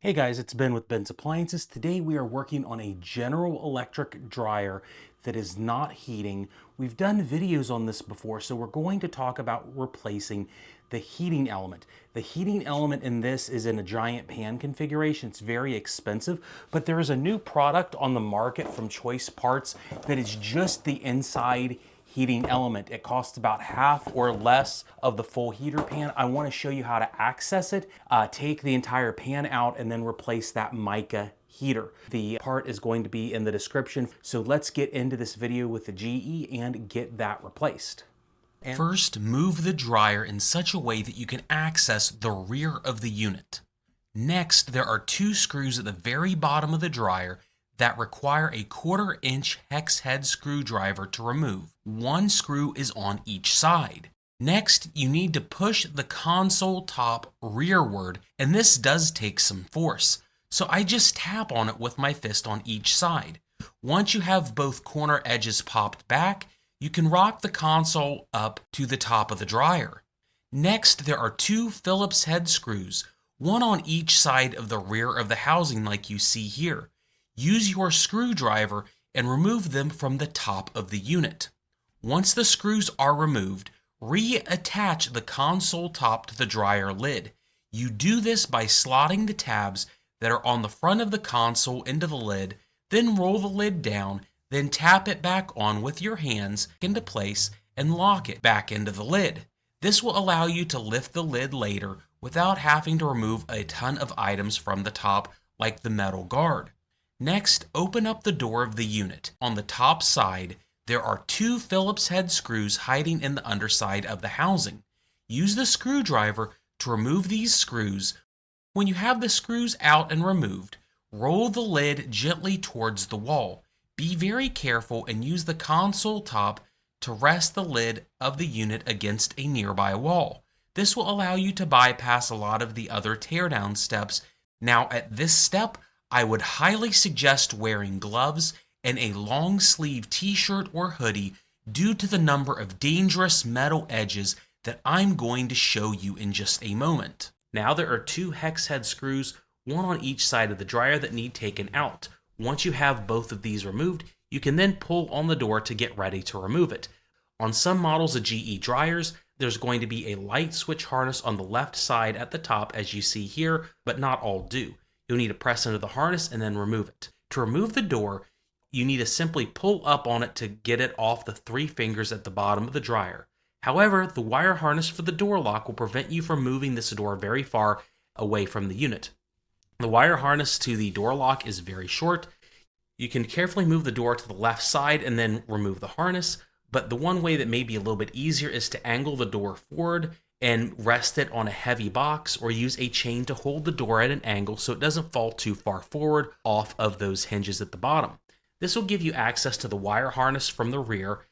Hey guys, it's Ben with Ben's Appliances. Today we are working on a General Electric dryer that is not heating. We've done videos on this before, so we're going to talk about replacing the heating element. The heating element in this is in a giant pan configuration. It's very expensive, but there is a new product on the market from Choice Parts that is just the inside heating element. It costs about half or less of the full heater pan. I want to show you how to access it, take the entire pan out, and then replace that Mica heater. The part is going to be in the description. So let's get into this video with the GE and get that replaced. First, move the dryer in such a way that you can access the rear of the unit. Next, there are two screws at the very bottom of the dryer that require a 1/4-inch hex head screwdriver to remove. One screw is on each side. Next, you need to push the console top rearward, and this does take some force. So I just tap on it with my fist on each side. Once you have both corner edges popped back, you can rock the console up to the top of the dryer. Next, there are two Phillips head screws, one on each side of the rear of the housing like you see here. Use your screwdriver and remove them from the top of the unit. Once the screws are removed, reattach the console top to the dryer lid. You do this by slotting the tabs that are on the front of the console into the lid, then roll the lid down, then tap it back on with your hands into place and lock it back into the lid. This will allow you to lift the lid later without having to remove a ton of items from the top like the metal guard. Next, open up the door of the unit. On the top side, there are two Phillips head screws hiding in the underside of the housing. Use the screwdriver to remove these screws. When you have the screws out and removed, roll the lid gently towards the wall. Be very careful and use the console top to rest the lid of the unit against a nearby wall. This will allow you to bypass a lot of the other teardown steps. Now at this step, I would highly suggest wearing gloves and a long sleeve t-shirt or hoodie due to the number of dangerous metal edges that I'm going to show you in just a moment. Now there are two hex head screws, one on each side of the dryer that need taken out. Once you have both of these removed, you can then pull on the door to get ready to remove it. On some models of GE dryers, there's going to be a light switch harness on the left side at the top as you see here, but not all do. You'll need to press into the harness and then remove it. To remove the door, you need to simply pull up on it to get it off the three fingers at the bottom of the dryer. However, the wire harness for the door lock will prevent you from moving this door very far away from the unit. The wire harness to the door lock is very short. You can carefully move the door to the left side and then remove the harness, but the one way that may be a little bit easier is to angle the door forward and rest it on a heavy box or use a chain to hold the door at an angle so it doesn't fall too far forward off of those hinges at the bottom. This will give you access to the wire harness from the rear.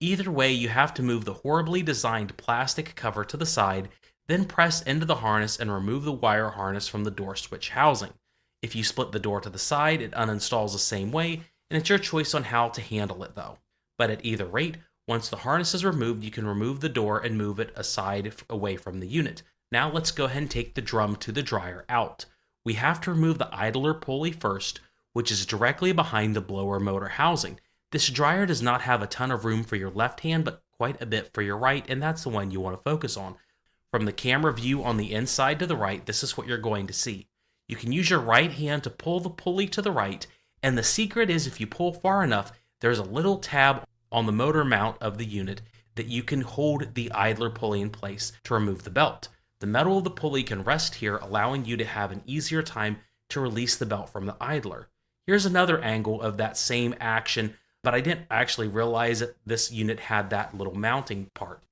Either way, you have to move the horribly designed plastic cover to the side, then press into the harness and remove the wire harness from the door switch housing. If you split the door to the side, it uninstalls the same way, and it's your choice on how to handle it though. But at either rate, once the harness is removed, you can remove the door and move it aside away from the unit. Now let's go ahead and take the drum to the dryer out. We have to remove the idler pulley first, which is directly behind the blower motor housing. This dryer does not have a ton of room for your left hand, but quite a bit for your right, and that's the one you want to focus on. From the camera view on the inside to the right, this is what you're going to see. You can use your right hand to pull the pulley to the right, and the secret is if you pull far enough, there's a little tab on the motor mount of the unit that you can hold the idler pulley in place to remove the belt. The metal of the pulley can rest here, allowing you to have an easier time to release the belt from the idler. Here's another angle of that same action, but I didn't actually realize that this unit had that little mounting part.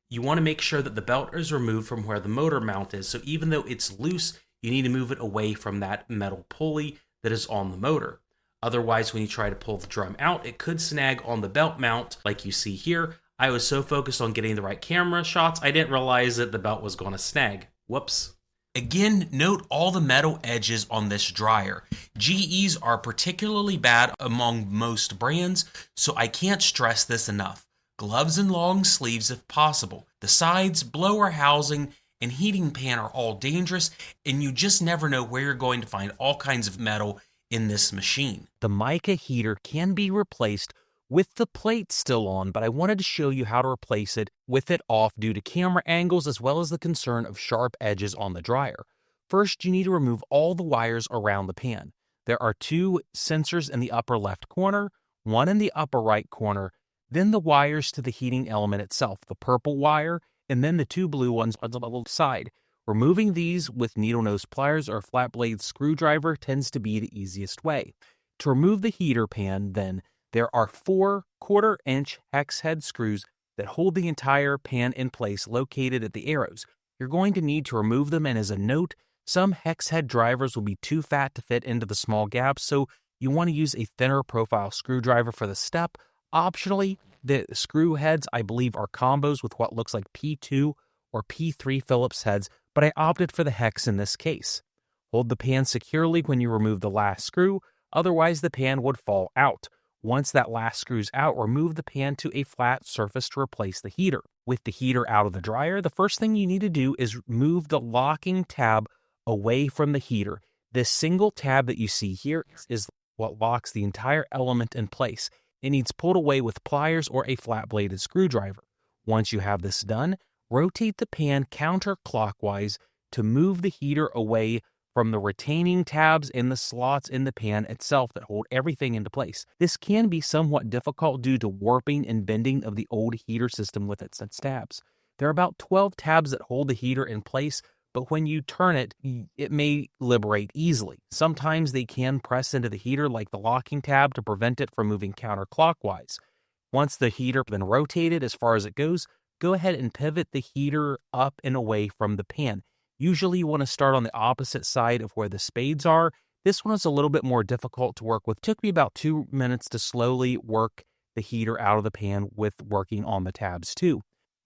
You want to make sure that the belt is removed from where the motor mount is, so even though it's loose, you need to move it away from that metal pulley that is on the motor. Otherwise, when you try to pull the drum out, it could snag on the belt mount like you see here. I was so focused on getting the right camera shots, I didn't realize that the belt was going to snag. Whoops. Again, note all the metal edges on this dryer. GEs are particularly bad among most brands, so I can't stress this enough. Gloves and long sleeves if possible. The sides, blower housing, and heating pan are all dangerous, and you just never know where you're going to find all kinds of metal in this machine. The Mica heater can be replaced with the plate still on, but I wanted to show you how to replace it with it off due to camera angles as well as the concern of sharp edges on the dryer. First, you need to remove all the wires around the pan. There are 2 sensors in the upper left corner, 1 in the upper right corner, then the wires to the heating element itself, the purple wire, and then the 2 blue ones on the side. Removing these with needle nose pliers or a flat blade screwdriver tends to be the easiest way. To remove the heater pan, then, there are 4 1/4-inch hex head screws that hold the entire pan in place located at the arrows. You're going to need to remove them, and as a note, some hex head drivers will be too fat to fit into the small gaps, so you want to use a thinner profile screwdriver for the step. Optionally, the screw heads, I believe, are combos with what looks like P2 or P3 Phillips heads, but I opted for the hex in this case. Hold the pan securely when you remove the last screw, otherwise the pan would fall out. Once that last screw's out, remove the pan to a flat surface to replace the heater. With the heater out of the dryer, the first thing you need to do is move the locking tab away from the heater. This single tab that you see here is what locks the entire element in place. It needs pulled away with pliers or a flat-bladed screwdriver. Once you have this done, rotate the pan counterclockwise to move the heater away from the retaining tabs in the slots in the pan itself that hold everything into place. This can be somewhat difficult due to warping and bending of the old heater system with its tabs. There are about 12 tabs that hold the heater in place, but when you turn it, it may liberate easily. Sometimes they can press into the heater like the locking tab to prevent it from moving counterclockwise. Once the heater has been rotated as far as it goes, go ahead and pivot the heater up and away from the pan. Usually you want to start on the opposite side of where the spades are. This one is a little bit more difficult to work with. It took me about 2 minutes to slowly work the heater out of the pan with working on the tabs too.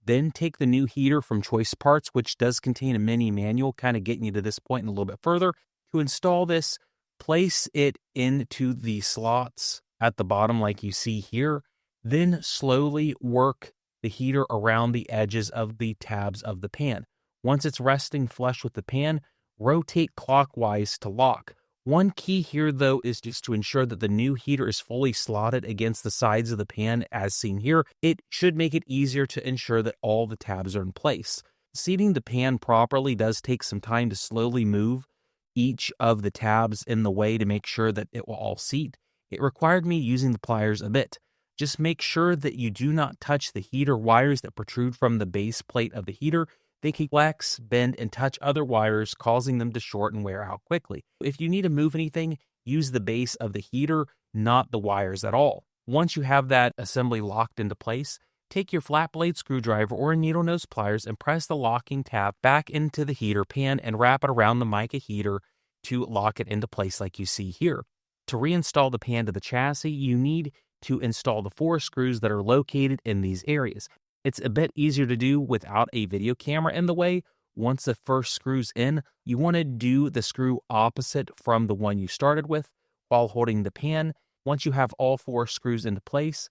Then take the new heater from Choice Parts, which does contain a mini manual, kind of getting you to this point and a little bit further. To install this, place it into the slots at the bottom like you see here. Then slowly work the heater around the edges of the tabs of the pan. Once it's resting flush with the pan, rotate clockwise to lock. One key here, though, is just to ensure that the new heater is fully slotted against the sides of the pan as seen here. It should make it easier to ensure that all the tabs are in place. Seating the pan properly does take some time to slowly move each of the tabs in the way to make sure that it will all seat. It required me using the pliers a bit. Just make sure that you do not touch the heater wires that protrude from the base plate of the heater. They can flex, bend, and touch other wires, causing them to short and wear out quickly. If you need to move anything, use the base of the heater, not the wires at all. Once you have that assembly locked into place, take your flat blade screwdriver or needle nose pliers and press the locking tab back into the heater pan and wrap it around the Mica heater to lock it into place like you see here. To reinstall the pan to the chassis, you need to install the 4 screws that are located in these areas. It's a bit easier to do without a video camera in the way. Once the first screw's in, you want to do the screw opposite from the one you started with while holding the pan. Once you have all 4 screws into place,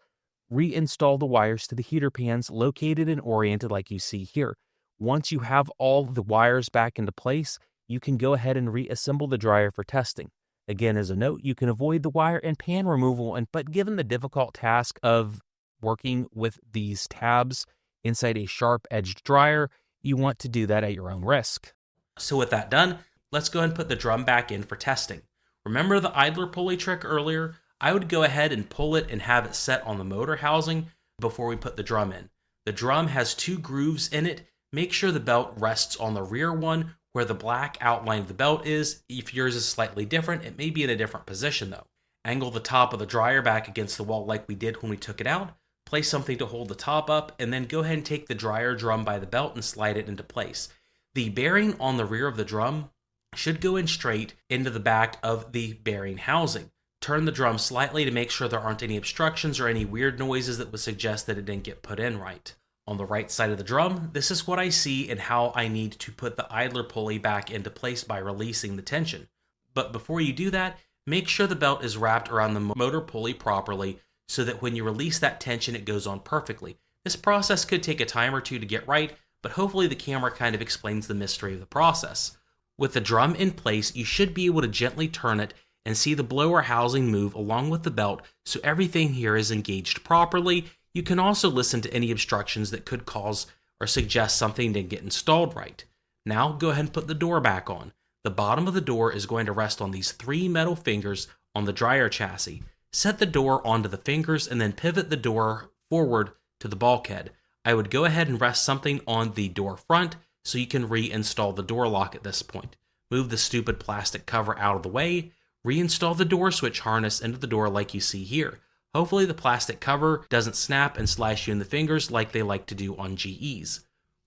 reinstall the wires to the heater pans located and oriented like you see here. Once you have all the wires back into place, you can go ahead and reassemble the dryer for testing. Again, as a note, you can avoid the wire and pan removal, but given the difficult task of working with these tabs inside a sharp-edged dryer, you want to do that at your own risk. So with that done, let's go ahead and put the drum back in for testing. Remember the idler pulley trick earlier? I would go ahead and pull it and have it set on the motor housing before we put the drum in. The drum has 2 grooves in it. Make sure the belt rests on the rear one where the black outline of the belt is. If yours is slightly different, it may be in a different position though. Angle the top of the dryer back against the wall like we did when we took it out. Place something to hold the top up, and then go ahead and take the dryer drum by the belt and slide it into place. The bearing on the rear of the drum should go in straight into the back of the bearing housing. Turn the drum slightly to make sure there aren't any obstructions or any weird noises that would suggest that it didn't get put in right. On the right side of the drum, this is what I see and how I need to put the idler pulley back into place by releasing the tension. But before you do that, make sure the belt is wrapped around the motor pulley properly so that when you release that tension, it goes on perfectly. This process could take a time or two to get right, but hopefully the camera kind of explains the mystery of the process. With the drum in place, you should be able to gently turn it and see the blower housing move along with the belt, so everything here is engaged properly. You can also listen to any obstructions that could cause or suggest something didn't get installed right. Now go ahead and put the door back on. The bottom of the door is going to rest on these 3 metal fingers on the dryer chassis. Set the door onto the fingers and then pivot the door forward to the bulkhead. I would go ahead and rest something on the door front so you can reinstall the door lock at this point. Move the stupid plastic cover out of the way. Reinstall the door switch harness into the door like you see here. Hopefully the plastic cover doesn't snap and slash you in the fingers like they like to do on GEs.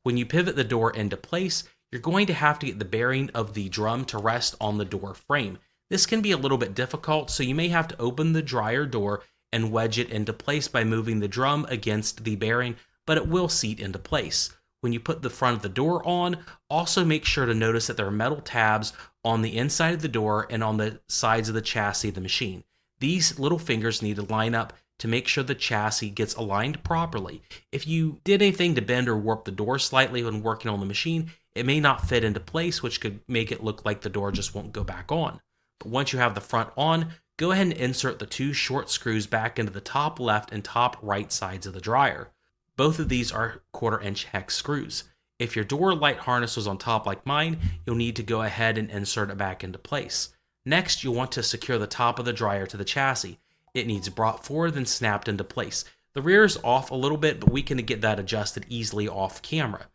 When you pivot the door into place, you're going to have to get the bearing of the drum to rest on the door frame. This can be a little bit difficult, so you may have to open the dryer door and wedge it into place by moving the drum against the bearing, but it will seat into place. When you put the front of the door on, also make sure to notice that there are metal tabs on the inside of the door and on the sides of the chassis of the machine. These little fingers need to line up to make sure the chassis gets aligned properly. If you did anything to bend or warp the door slightly when working on the machine, it may not fit into place, which could make it look like the door just won't go back on. But once you have the front on, go ahead and insert the 2 short screws back into the top left and top right sides of the dryer. Both of these are 1/4-inch hex screws. If your door light harness was on top like mine, you'll need to go ahead and insert it back into place. Next, you'll want to secure the top of the dryer to the chassis. It needs brought forward and snapped into place. The rear is off a little bit, but we can get that adjusted easily off camera.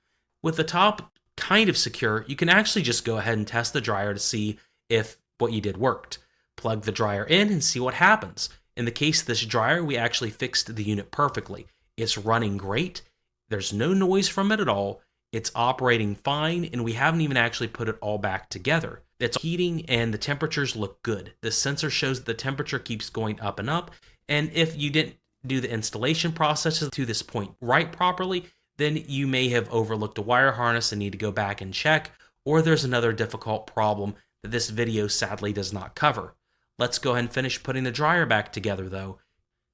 With the top kind of secure, you can actually just go ahead and test the dryer to see if what you did worked. Plug the dryer in and see what happens. In the case of this dryer, we actually fixed the unit perfectly. It's running great. There's no noise from it at all. It's operating fine, and we haven't even actually put it all back together. It's heating and the temperatures look good. The sensor shows that the temperature keeps going up and up, and if you didn't do the installation processes to this point right properly, then you may have overlooked a wire harness and need to go back and check, or there's another difficult problem that this video sadly does not cover. Let's go ahead and finish putting the dryer back together though.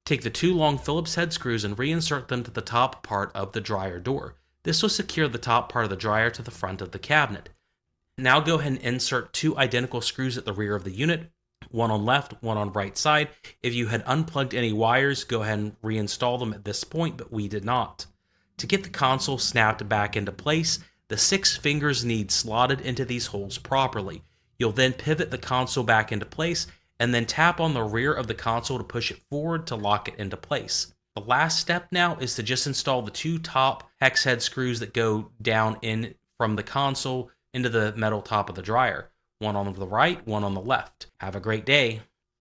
Take the 2 long Phillips head screws and reinsert them to the top part of the dryer door. This will secure the top part of the dryer to the front of the cabinet. Now go ahead and insert 2 identical screws at the rear of the unit, one on left, one on right side. If you had unplugged any wires, go ahead and reinstall them at this point, but we did not. To get the console snapped back into place, the 6 fingers need slotted into these holes properly. You'll then pivot the console back into place and then tap on the rear of the console to push it forward to lock it into place. The last step now is to just install the 2 top hex head screws that go down in from the console into the metal top of the dryer. One on the right, one on the left. Have a great day.